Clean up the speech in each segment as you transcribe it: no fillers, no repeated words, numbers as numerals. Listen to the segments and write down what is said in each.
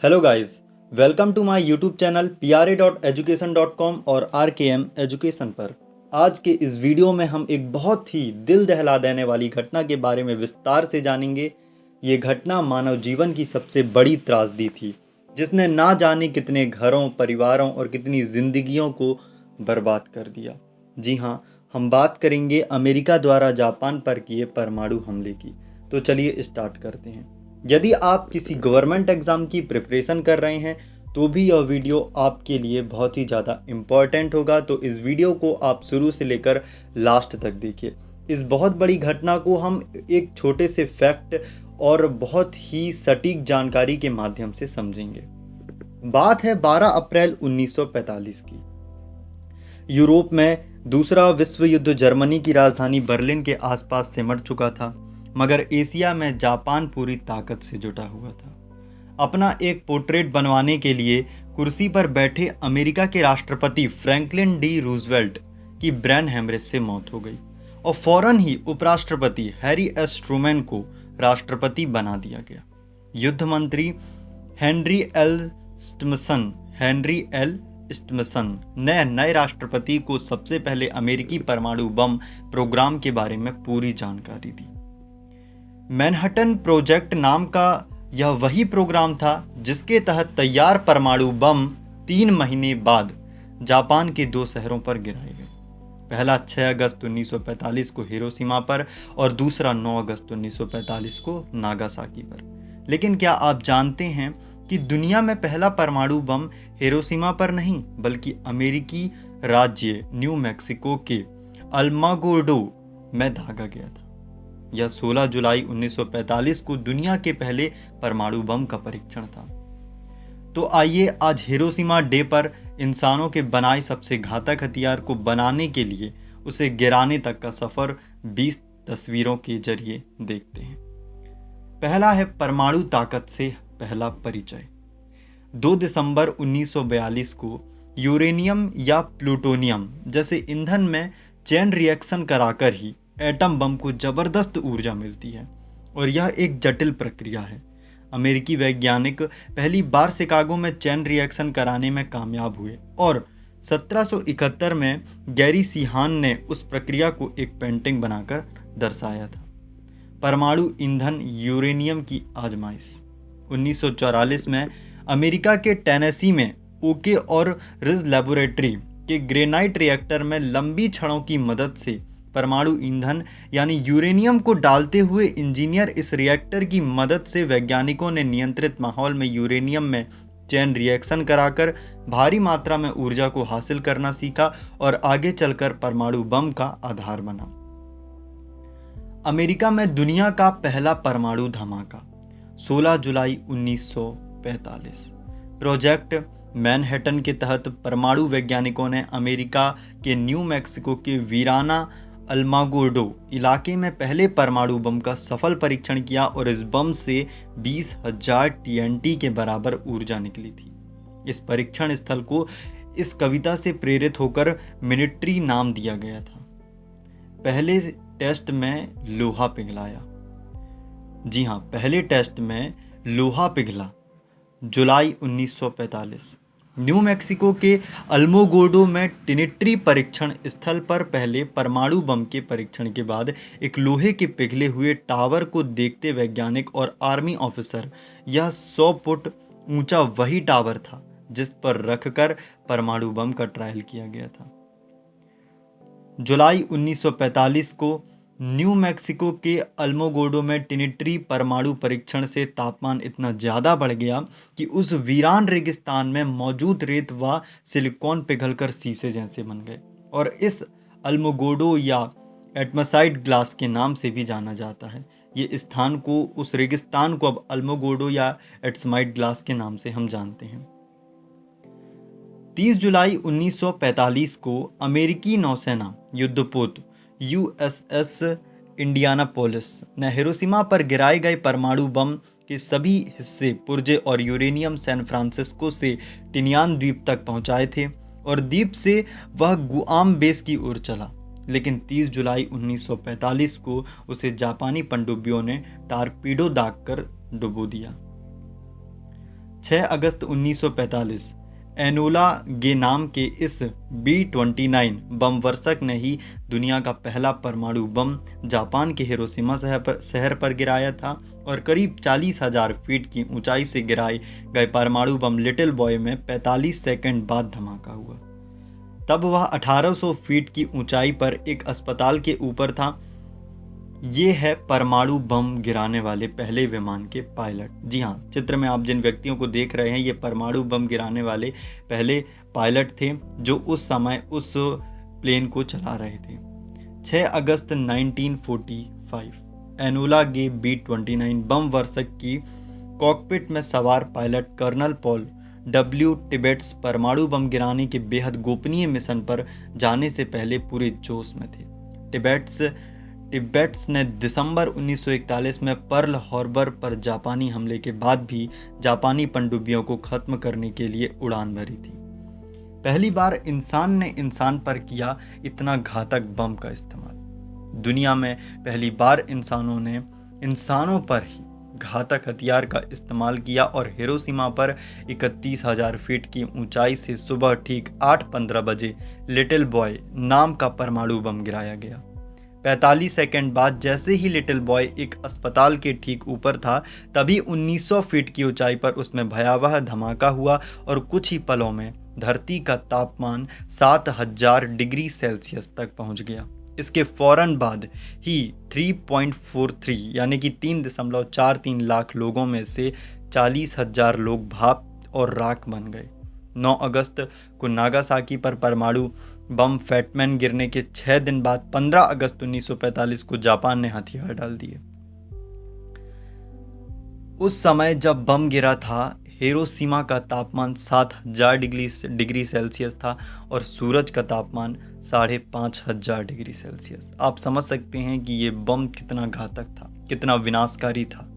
Hello guys, welcome to my YouTube channel pra.education.com और RKM education पर। आज के इस वीडियो में हम एक बहुत ही दिल दहला देने वाली घटना के बारे में विस्तार से जानेंगे। ये घटना मानव जीवन की सबसे बड़ी त्रासदी थी, जिसने ना जाने कितने घरों, परिवारों और कितनी जिंदगियों को बर्बाद कर दिया। जी हाँ, हम बात करेंगे अमेरिका द्वारा जापान पर किए परमाणु हमले की। तो चलिए स्टार्ट करते हैं। यदि आप किसी गवर्नमेंट एग्ज़ाम की प्रिपरेशन कर रहे हैं तो भी यह वीडियो आपके लिए बहुत ही ज़्यादा इम्पॉर्टेंट होगा, तो इस वीडियो को आप शुरू से लेकर लास्ट तक देखिए। इस बहुत बड़ी घटना को हम एक छोटे से फैक्ट और बहुत ही सटीक जानकारी के माध्यम से समझेंगे। बात है 12 अप्रैल 1945 की। यूरोप में दूसरा विश्व युद्ध जर्मनी की राजधानी बर्लिन के आसपास सिमट चुका था, मगर एशिया में जापान पूरी ताकत से जुटा हुआ था। अपना एक पोर्ट्रेट बनवाने के लिए कुर्सी पर बैठे अमेरिका के राष्ट्रपति फ्रैंकलिन डी रूजवेल्ट की ब्रेन हेमरेज से मौत हो गई और फौरन ही उपराष्ट्रपति हैरी एस ट्रूमैन को राष्ट्रपति बना दिया गया। युद्ध मंत्री हेनरी एल स्टिमसन ने नए राष्ट्रपति को सबसे पहले अमेरिकी परमाणु बम प्रोग्राम के बारे में पूरी जानकारी दी। मैनहट्टन प्रोजेक्ट नाम का यह वही प्रोग्राम था जिसके तहत तैयार परमाणु बम 3 महीने बाद जापान के 2 शहरों पर गिराए गए। पहला 6 अगस्त 1945 को हिरोशिमा पर और दूसरा 9 अगस्त 1945 को नागासाकी पर। लेकिन क्या आप जानते हैं कि दुनिया में पहला परमाणु बम हिरोशिमा पर नहीं बल्कि अमेरिकी राज्य न्यू मैक्सिको के अल्मागोर्डो में दागा गया था। यह 16 जुलाई 1945 को दुनिया के पहले परमाणु बम का परीक्षण था। तो आइए आज हिरोशिमा डे पर इंसानों के बनाए सबसे घातक हथियार को बनाने के लिए उसे गिराने तक का सफर 20 तस्वीरों के जरिए देखते हैं। पहला है परमाणु ताकत से पहला परिचय। 2 दिसंबर 1942 को यूरेनियम या प्लूटोनियम जैसे ईंधन में चेन रिएक्शन कराकर ही एटम बम को जबरदस्त ऊर्जा मिलती है और यह एक जटिल प्रक्रिया है। अमेरिकी वैज्ञानिक पहली बार शिकागो में चेन रिएक्शन कराने में कामयाब हुए और 1771 में गैरी सीहान ने उस प्रक्रिया को एक पेंटिंग बनाकर दर्शाया था। परमाणु ईंधन यूरेनियम की आजमाइश। 1944 में अमेरिका के टेनेसी में ओके और रिज लेबोरेटरी के ग्रेनाइट रिएक्टर में लंबी छड़ों की मदद से परमाणु ईंधन यानी यूरेनियम को डालते हुए इंजीनियर इस रिएक्टर की मदद से वैज्ञानिकों ने नियंत्रित माहौल में यूरेनियम में चेन रिएक्शन कराकर भारी मात्रा में ऊर्जा को हासिल करना सीखा और आगे चलकर परमाणु बम का आधार बना। अमेरिका में दुनिया का पहला परमाणु धमाका 16 जुलाई 1945। प्रोजेक्ट मैनहट्टन के तहत परमाणु वैज्ञानिकों ने अमेरिका के न्यू मैक्सिको के वीराना अल्मागोर्डो इलाके में पहले परमाणु बम का सफल परीक्षण किया और इस बम से 20,000 TNT के बराबर ऊर्जा निकली थी। इस परीक्षण स्थल को इस कविता से प्रेरित होकर मिनिट्री नाम दिया गया था। पहले टेस्ट में लोहा पिघलाया। जी हाँ, पहले टेस्ट में लोहा पिघला। जुलाई 1945। न्यू मैक्सिको के अल्मोगोर्डो में ट्रिनिटी परीक्षण स्थल पर पहले परमाणु बम के परीक्षण के बाद एक लोहे के पिघले हुए टावर को देखते वैज्ञानिक और आर्मी ऑफिसर, यह 100 फुट ऊंचा वही टावर था जिस पर रखकर परमाणु बम का ट्रायल किया गया था। जुलाई 1945 को न्यू मैक्सिको के अल्मोगोर्डो में ट्रिनिटी परमाणु परीक्षण से तापमान इतना ज़्यादा बढ़ गया कि उस वीरान रेगिस्तान में मौजूद रेत व सिलिकॉन पिघलकर शीशे जैसे बन गए और इस अल्मोगोर्डो या एटमसाइड ग्लास के नाम से भी जाना जाता है। ये स्थान को, उस रेगिस्तान को अब अल्मोगोर्डो या एटमासाइड ग्लास के नाम से हम जानते हैं। 30 जुलाई 1945 को अमेरिकी नौसेना युद्धपोत USS इंडियानापोलिस ने हिरोशिमा पर गिराए गए परमाणु बम के सभी हिस्से, पुर्जे और यूरेनियम सैन फ्रांसिस्को से टिनियान द्वीप तक पहुंचाए थे और द्वीप से वह गुआम बेस की ओर चला। लेकिन 30 जुलाई 1945 को उसे जापानी पनडुब्बियों ने टारपीडो दागकर डुबो दिया। 6 अगस्त 1945 एनोला गे नाम के इस B-29 बम वर्षक ने ही दुनिया का पहला परमाणु बम जापान के हिरोशिमा शहर पर गिराया था और करीब 40,000 फीट की ऊंचाई से गिराए गए परमाणु बम लिटिल बॉय में 45 सेकंड बाद धमाका हुआ। तब वह 1800 फीट की ऊंचाई पर एक अस्पताल के ऊपर था। ये है परमाणु बम गिराने वाले पहले विमान के पायलट। जी हाँ, चित्र में आप जिन व्यक्तियों को देख रहे हैं ये परमाणु बम गिराने वाले पहले पायलट थे जो उस समय उस प्लेन को चला रहे थे। 6 अगस्त 1945 एनोला गे B-29 बम वर्षक की कॉकपिट में सवार पायलट कर्नल पॉल W. टिबेट्स परमाणु बम गिराने के बेहद गोपनीय मिशन पर जाने से पहले पूरे जोश में थे। टिबेट्स ने दिसंबर 1941 में पर्ल हार्बर पर जापानी हमले के बाद भी जापानी पनडुब्बियों को खत्म करने के लिए उड़ान भरी थी। पहली बार इंसान ने इंसान पर किया इतना घातक बम का इस्तेमाल। दुनिया में पहली बार इंसानों ने इंसानों पर ही घातक हथियार का इस्तेमाल किया और हिरोशिमा पर 31,000 फीट की ऊंचाई से सुबह ठीक 8:15 बजे लिटिल बॉय नाम का परमाणु बम गिराया गया। 45 सेकंड बाद जैसे ही लिटिल बॉय एक अस्पताल के ठीक ऊपर था तभी 1900 फीट की ऊंचाई पर उसमें भयावह धमाका हुआ और कुछ ही पलों में धरती का तापमान 7,000 डिग्री सेल्सियस तक पहुंच गया। इसके फौरन बाद ही 3.43 यानी कि 3.43 लाख लोगों में से 40,000 लोग भाप और राख बन गए। 9 अगस्त को नागासाकी पर परमाणु बम फैटमैन गिरने के 6 दिन बाद 15 अगस्त 1945 को जापान ने हथियार डाल दिए। उस समय जब बम गिरा था हिरोशिमा का तापमान 7,000 डिग्री सेल्सियस था और सूरज का तापमान 5,500 डिग्री सेल्सियस। आप समझ सकते हैं कि ये बम कितना घातक था, कितना विनाशकारी था।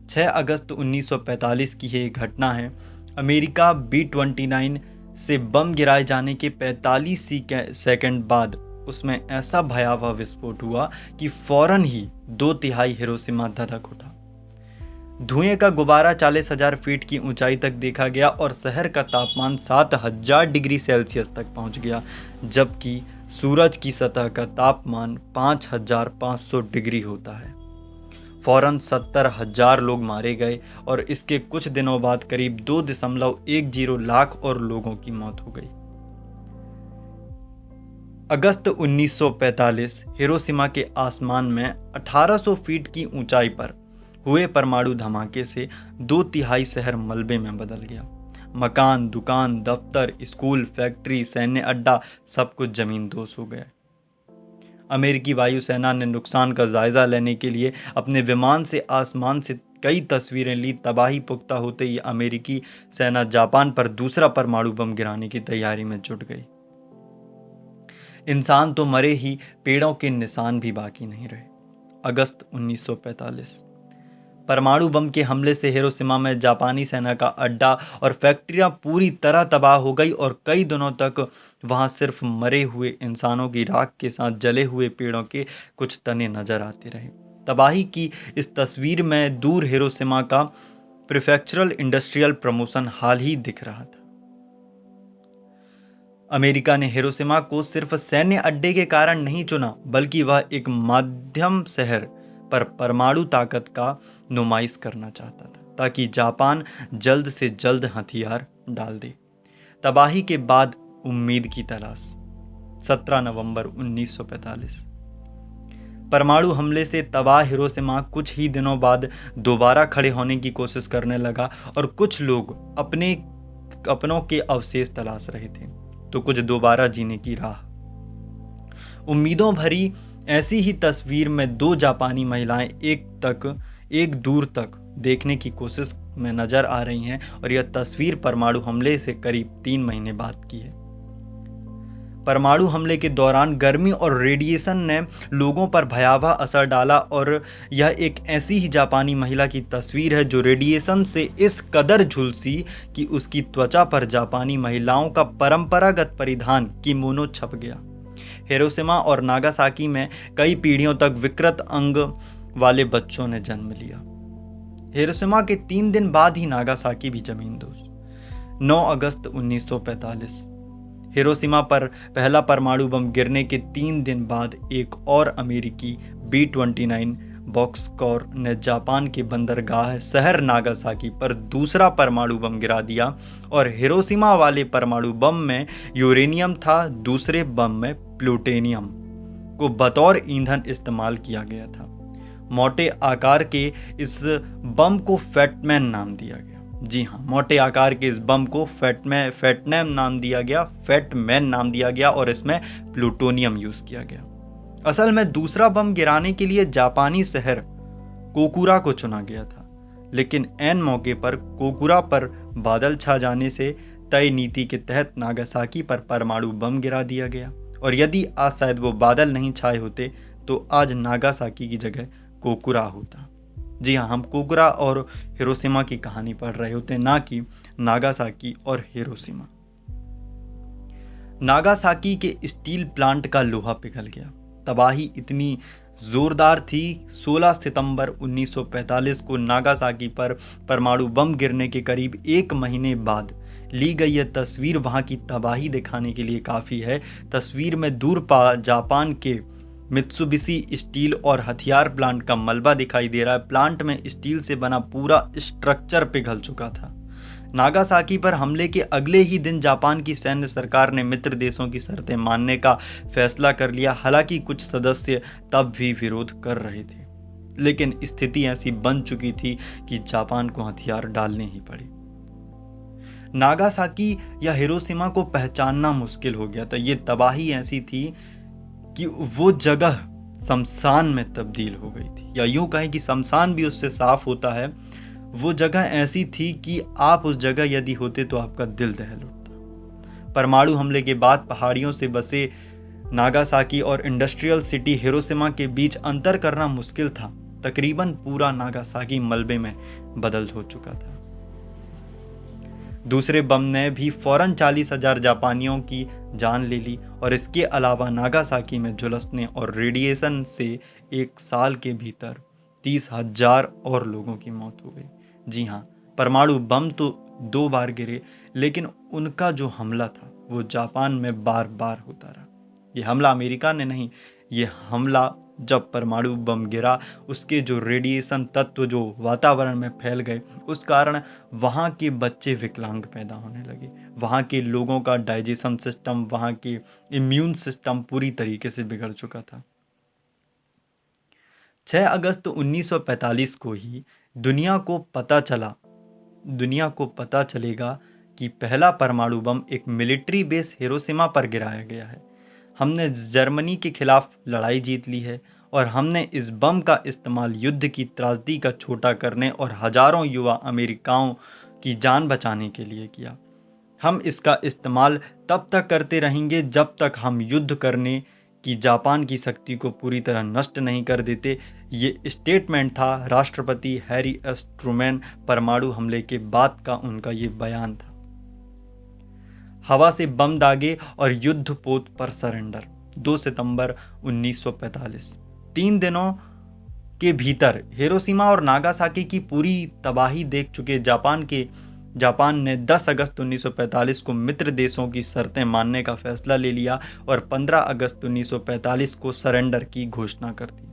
6 अगस्त 1945 की ये घटना है। अमेरिका B-29 से बम गिराए जाने के 45 सेकंड बाद उसमें ऐसा भयावह विस्फोट हुआ कि फौरन ही 2/3 हिरोशिमा धधक उठा। धुएं का गुब्बारा 40,000 फीट की ऊंचाई तक देखा गया और शहर का तापमान 7,000 डिग्री सेल्सियस तक पहुंच गया, जबकि सूरज की सतह का तापमान 5,500 डिग्री होता है। फौरन 70,000 लोग मारे गए और इसके कुछ दिनों बाद करीब 2.10 लाख और लोगों की मौत हो गई। अगस्त 1945 हिरोशिमा के आसमान में 1800 फीट की ऊंचाई पर हुए परमाणु धमाके से 2/3 शहर मलबे में बदल गया। मकान, दुकान, दफ्तर, स्कूल, फैक्ट्री, सैन्य अड्डा सब कुछ जमींदोज हो गए। अमेरिकी वायुसेना ने नुकसान का जायजा लेने के लिए अपने विमान से आसमान से कई तस्वीरें ली। तबाही पुख्ता होते ही अमेरिकी सेना जापान पर दूसरा परमाणु बम गिराने की तैयारी में जुट गई। इंसान तो मरे ही, पेड़ों के निशान भी बाकी नहीं रहे। अगस्त 1945 परमाणु बम के हमले से हिरोशिमा में जापानी सेना का अड्डा और फैक्ट्रियां पूरी तरह तबाह हो गई और कई दिनों तक वहां सिर्फ मरे हुए इंसानों की राख के साथ जले हुए पेड़ों के कुछ तने नजर आते रहे। तबाही की इस तस्वीर में दूर हिरोशिमा का प्रीफेक्चरल इंडस्ट्रियल प्रमोशन हाल ही दिख रहा था। अमेरिका ने हिरोशिमा को सिर्फ सैन्य अड्डे के कारण नहीं चुना, बल्कि वह एक माध्यम शहर पर परमाणु ताकत का नुमाइश करना चाहता था ताकि जापान जल्द से जल्द हथियार डाल दे। तबाही के बाद उम्मीद की तलाश। 17 नवंबर 1945 परमाणु हमले से तबाह हिरोशिमा कुछ ही दिनों बाद दोबारा खड़े होने की कोशिश करने लगा और कुछ लोग अपनों के अवशेष तलाश रहे थे तो कुछ दोबारा जीने की राह। उम्मीदों भरी ऐसी ही तस्वीर में 2 जापानी महिलाएं एक दूर तक देखने की कोशिश में नजर आ रही हैं और यह तस्वीर परमाणु हमले से करीब 3 महीने बाद की है। परमाणु हमले के दौरान गर्मी और रेडिएशन ने लोगों पर भयावह असर डाला और यह एक ऐसी ही जापानी महिला की तस्वीर है जो रेडिएशन से इस कदर झुलसी कि उसकी त्वचा पर जापानी महिलाओं का परंपरागत परिधान किमोनो छप गया। हिरोशिमा और नागासाकी में कई पीढ़ियों तक विकृत अंग वाले बच्चों ने जन्म लिया। हिरोशिमा के 3 दिन बाद ही नागासाकी भी जमींदोज। 9 अगस्त 1945 हिरोशिमा पर पहला परमाणु बम गिरने के 3 दिन बाद एक और अमेरिकी B-29 बॉक्सकर ने जापान के बंदरगाह शहर नागासाकी पर दूसरा परमाणु बम गिरा दिया और हिरोशिमा वाले परमाणु बम में यूरेनियम था, दूसरे बम में प्लूटोनियम को बतौर ईंधन इस्तेमाल किया गया था। मोटे आकार के इस बम को फैटमैन नाम दिया गया। जी हाँ, मोटे आकार के इस बम को फैटमैन नाम दिया गया और इसमें प्लूटोनियम यूज किया गया। असल में दूसरा बम गिराने के लिए जापानी शहर कोकुरा को चुना गया था, लेकिन ऐन मौके पर कोकुरा पर बादल छा जाने से तय नीति के तहत नागासाकी पर परमाणु बम गिरा दिया गया। और यदि आज शायद वो बादल नहीं छाए होते तो आज नागासाकी की जगह कोकुरा होता। जी हाँ, हम कोकुरा और हिरोशिमा की कहानी पढ़ रहे होते, ना कि नागासाकी और हिरोशिमा। नागासाकी के स्टील प्लांट का लोहा पिघल गया। तबाही इतनी जोरदार थी, 16 सितंबर 1945 को नागासाकी पर परमाणु बम गिरने के करीब 1 महीने बाद ली गई यह तस्वीर वहां की तबाही दिखाने के लिए काफ़ी है। तस्वीर में दूर जापान के मित्सुबिशी स्टील और हथियार प्लांट का मलबा दिखाई दे रहा है। प्लांट में स्टील से बना पूरा स्ट्रक्चर पिघल चुका था। नागासाकी पर हमले के अगले ही दिन जापान की सैन्य सरकार ने मित्र देशों की शर्तें मानने का फैसला कर लिया। हालांकि कुछ सदस्य तब भी विरोध कर रहे थे, लेकिन स्थिति ऐसी बन चुकी थी कि जापान को हथियार डालने ही पड़े। नागासाकी या हिरोशिमा को पहचानना मुश्किल हो गया था। ये तबाही ऐसी थी कि वो जगह शमशान में तब्दील हो गई थी, या यूं कहें कि शमशान भी उससे साफ होता है। वो जगह ऐसी थी कि आप उस जगह यदि होते तो आपका दिल दहल उठता। परमाणु हमले के बाद पहाड़ियों से बसे नागासाकी और इंडस्ट्रियल सिटी हिरोशिमा के बीच अंतर करना मुश्किल था। तकरीबन पूरा नागासाकी मलबे में बदल हो चुका था। दूसरे बम ने भी फौरन 40,000 जापानियों की जान ले ली और इसके अलावा नागासाकी में झुलसने और रेडिएशन से 1 साल के भीतर 30,000 और लोगों की मौत हो गई। जी हाँ, परमाणु बम तो 2 बार गिरे, लेकिन उनका जो हमला था वो जापान में बार बार होता रहा। ये हमला अमेरिका ने नहीं, ये हमला जब परमाणु बम गिरा उसके जो रेडिएशन तत्व जो वातावरण में फैल गए, उस कारण वहाँ के बच्चे विकलांग पैदा होने लगे। वहाँ के लोगों का डाइजेशन सिस्टम, वहाँ के इम्यून सिस्टम पूरी तरीके से बिगड़ चुका था। 6 अगस्त 1945 को ही दुनिया को पता चलेगा कि पहला परमाणु बम एक मिलिट्री बेस हिरोशिमा पर गिराया गया है। हमने जर्मनी के खिलाफ लड़ाई जीत ली है और हमने इस बम का इस्तेमाल युद्ध की त्रासदी का छोटा करने और हजारों युवा अमेरिकाओं की जान बचाने के लिए किया। हम इसका इस्तेमाल तब तक करते रहेंगे जब तक हम युद्ध करने की जापान की शक्ति को पूरी तरह नष्ट नहीं कर देते। ये स्टेटमेंट था राष्ट्रपति हैरी एस ट्रूमैन परमाणु हमले के बाद का उनका ये बयान था। हवा से बम दागे और युद्ध पोत पर सरेंडर 2 सितंबर 1945। 3 दिनों के भीतर हिरोशिमा और नागासाकी की पूरी तबाही देख चुके जापान ने 10 अगस्त 1945 को मित्र देशों की शर्तें मानने का फैसला ले लिया और 15 अगस्त 1945 को सरेंडर की घोषणा कर दी।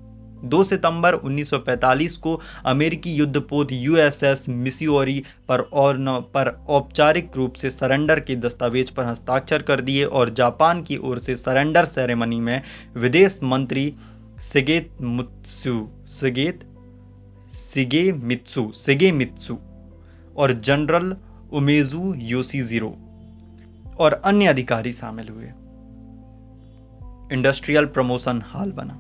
2 सितंबर 1945 को अमेरिकी युद्धपोत USS मिस्सौरी पर औपचारिक रूप से सरेंडर के दस्तावेज पर हस्ताक्षर कर दिए और जापान की ओर से सरेंडर सेरेमनी में विदेश मंत्री शिगेमित्सु और जनरल उमेजू योशिजिरो और अन्य अधिकारी शामिल हुए। इंडस्ट्रियल प्रमोशन हॉल बना।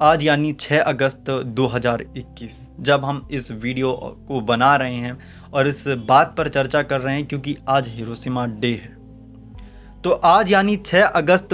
आज यानी 6 अगस्त 2021 जब हम इस वीडियो को बना रहे हैं और इस बात पर चर्चा कर रहे हैं क्योंकि आज हिरोशिमा डे है, तो आज यानी 6 अगस्त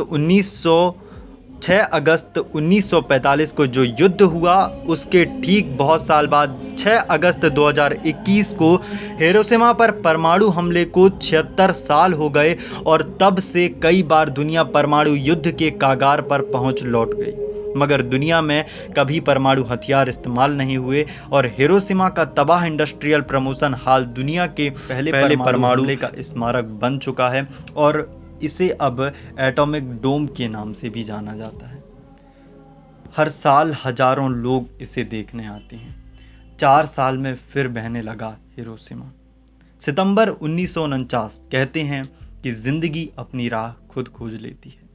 1945 को जो युद्ध हुआ उसके ठीक बहुत साल बाद 6 अगस्त 2021 को हिरोशिमा पर परमाणु हमले को 76 साल हो गए और तब से कई बार दुनिया परमाणु युद्ध के कागार पर पहुंच लौट गई। मगर दुनिया में कभी परमाणु हथियार इस्तेमाल नहीं हुए और हिरोशिमा का तबाह इंडस्ट्रियल प्रमोशन हाल दुनिया के पहले परमाणु हमले का स्मारक बन चुका है और इसे अब एटॉमिक डोम के नाम से भी जाना जाता है। हर साल हजारों लोग इसे देखने आते हैं। 4 साल में फिर बहने लगा हिरोशिमा। सितंबर 1949 कहते हैं कि जिंदगी अपनी राह खुद खोज लेती है।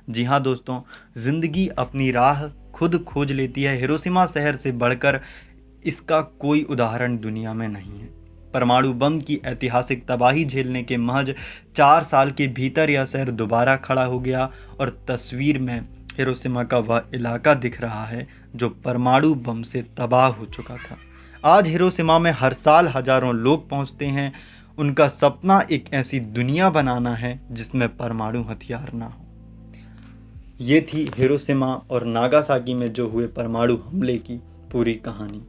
जी हाँ दोस्तों, जिंदगी अपनी राह खुद खोज लेती है। हिरोशिमा शहर से बढ़कर इसका कोई उदाहरण दुनिया में नहीं है। परमाणु बम की ऐतिहासिक तबाही झेलने के महज 4 साल के भीतर यह शहर दोबारा खड़ा हो गया और तस्वीर में हिरोशिमा का वह इलाका दिख रहा है जो परमाणु बम से तबाह हो चुका था। आज हिरोशिमा में हर साल हजारों लोग पहुंचते हैं। उनका सपना एक ऐसी दुनिया बनाना है जिसमें परमाणु हथियार ना हो। ये थी हिरोशिमा और नागासाकी में जो हुए परमाणु हमले की पूरी कहानी।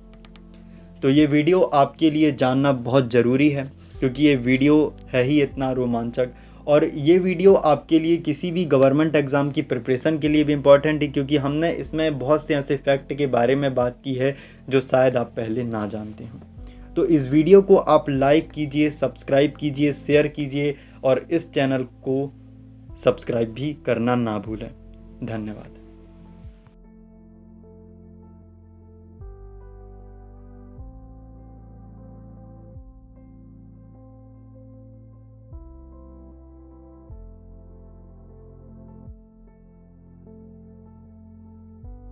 तो ये वीडियो आपके लिए जानना बहुत ज़रूरी है क्योंकि ये वीडियो है ही इतना रोमांचक, और ये वीडियो आपके लिए किसी भी गवर्नमेंट एग्ज़ाम की प्रिपरेशन के लिए भी इम्पॉर्टेंट है क्योंकि हमने इसमें बहुत से ऐसे फैक्ट के बारे में बात की है जो शायद आप पहले ना जानते हो। तो इस वीडियो को आप लाइक कीजिए, सब्सक्राइब कीजिए, शेयर कीजिए और इस चैनल को सब्सक्राइब भी करना ना भूलें। धन्यवाद।